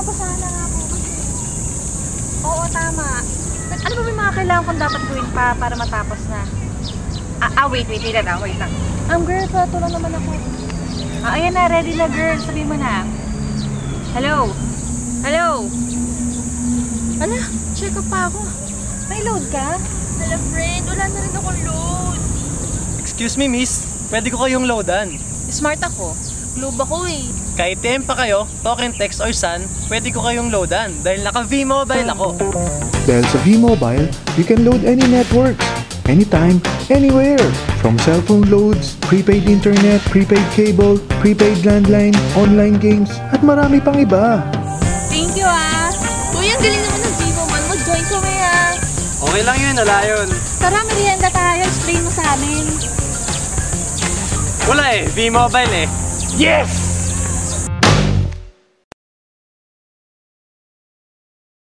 matapos sana nga po kasi. Oo, tama. Ano ba may mga kailangan kong dapat gawin pa para matapos na? Wait lang. Girl, pato lang naman ako. Ayan na, ready na girl. Sabihin mo na. Hello? Hello? Ala, check up pa ako. May load ka? Hala, friend. Wala na rin akong load. Excuse me, miss. Pwede ko kayong loadan. Smart ako. Globe ako eh. Kahit TM pa kayo, talk and text or sun, pwede ko kayong loadan dahil naka V-Mobile ako. Dahil sa V-Mobile, you can load any networks, anytime, anywhere. From cellphone loads, prepaid internet, prepaid cable, prepaid landline, online games, at marami pang iba. Thank you ah. Uy, ang galing naman ng Vivo man. Mag-join kami ah. Okay lang yun, wala yun. Tara, merienda tayo. Explain mo sa amin. Wala eh, V-Mobile eh. Yes!